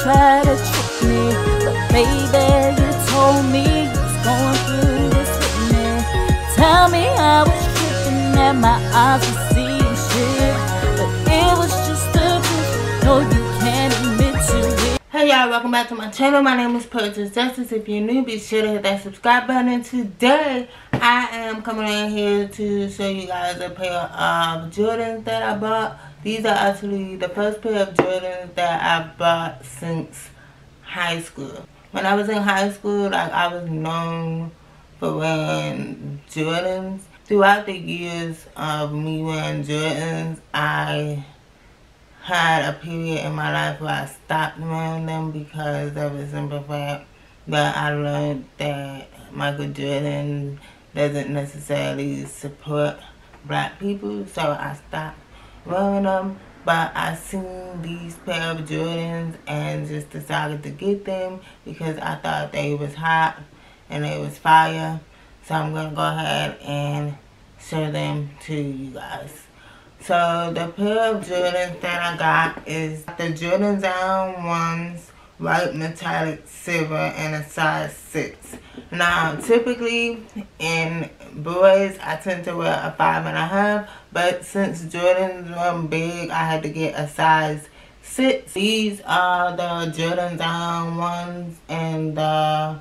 try to trick me, but baby, you told me you was going through this with me. Tell me I was tripping that my eyes were seeing shit, but it was just a truth. No, you can't admit to it. Hey y'all, welcome back to my channel. My name is Poetress. If you're new, be sure to hit that subscribe button. Today, I am coming in here to show you guys a pair of Jordans that I bought. These are actually the first pair of Jordans that I bought since high school. When I was in high school, like, I was known for wearing Jordans. Throughout the years of me wearing Jordans, I had a period in my life where I stopped wearing them because of the simple fact that I learned that Michael Jordan doesn't necessarily support black people, so I stopped wearing them. But I seen these pair of Jordans and just decided to get them because I thought they was hot and they was fire. So I'm gonna go ahead and show them to you guys. So the pair of Jordans that I got is the Jordan Down 1's white metallic silver and a size 6. Now typically in boys I tend to wear a 5.5, but since Jordans were big I had to get a size 6. These are the Jordan Down 1's and the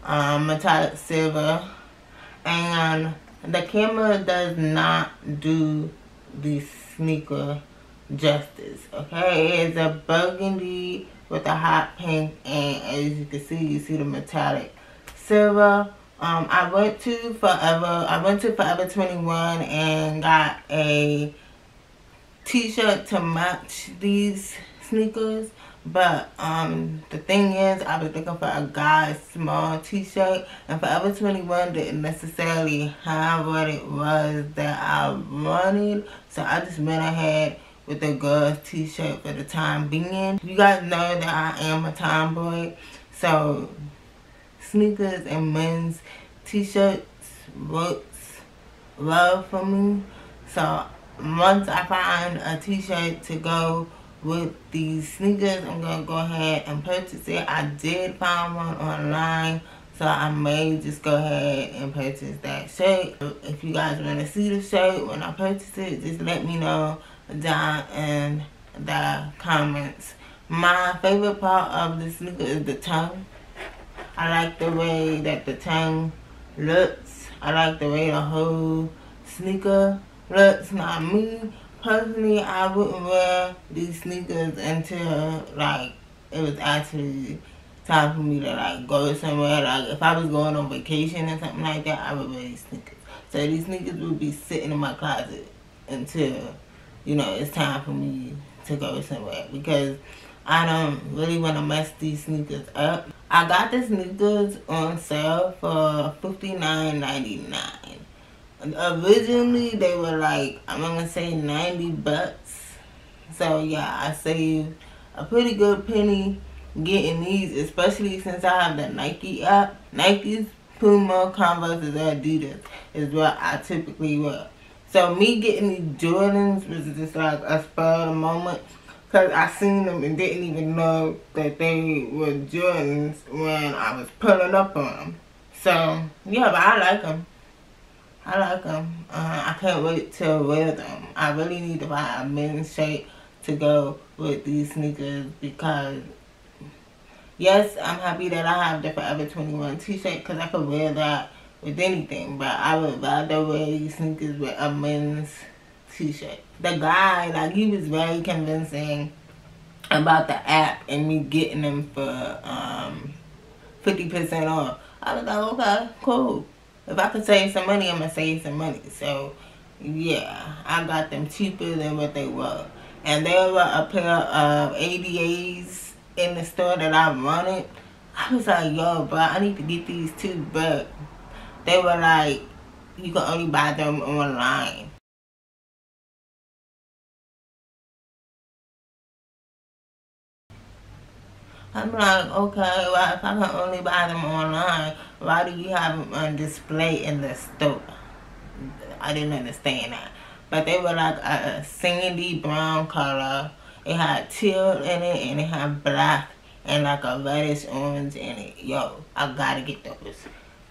metallic silver, and the camera does not do the sneaker justice. Okay, it's a burgundy with a hot pink, and as you can see, you see the metallic silver. I went to Forever 21 and got a t-shirt to match these sneakers. But the thing is, I was looking for a guy's small t-shirt, and Forever 21 didn't necessarily have what it was that I wanted, so I just went ahead with a girl's t-shirt for the time being. You guys know that I am a tomboy, so sneakers and men's t-shirts works well for me. So once I find a t-shirt to go with these sneakers, I'm gonna go ahead and purchase it. I did find one online, so I may just go ahead and purchase that shirt. If you guys want to see the shirt when I purchase it, just let me know down in the comments. My favorite part of the sneaker is the tongue. I like the way that the tongue looks. I like the way the whole sneaker looks. Now me personally, I wouldn't wear these sneakers until like it was actually time for me to like go somewhere. Like if I was going on vacation or something like that, I would wear these sneakers. So these sneakers would be sitting in my closet until, you know, it's time for me to go somewhere, because I don't really want to mess these sneakers up. I got the sneakers on sale for $59.99. Originally they were like, I'm gonna say 90 bucks. So yeah, I saved a pretty good penny getting these, especially since I have the Nike app. Nike's, Puma, Converse, or Adidas is what I typically wear. So me getting these Jordans was just like a spur of the moment, because I seen them and didn't even know that they were Jordans when I was pulling up on them. So yeah, but I like them. I like them. I can't wait to wear them. I really need to buy a men's shirt to go with these sneakers, because yes, I'm happy that I have the Forever 21 t-shirt because I could wear that with anything, but I would rather wear these sneakers with a men's t-shirt. The guy, like, he was very convincing about the app and me getting them for 50% off. I was like, okay, cool. If I could save some money, I'm going to save some money. So, yeah, I got them cheaper than what they were. And there were a pair of ADAs in the store that I wanted. I was like, yo, bro, I need to get these too. But they were like, you can only buy them online. I'm like, okay, well, if I can only buy them online, why do you have them on display in the store? I didn't understand that. But they were like a sandy brown color. It had teal in it and it had black and like a reddish orange in it. Yo, I gotta get those.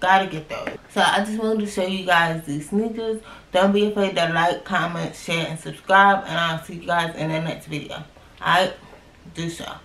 Gotta get those. So I just wanted to show you guys these sneakers. Don't be afraid to like, comment, share, and subscribe. And I'll see you guys in the next video. Alright? Do so.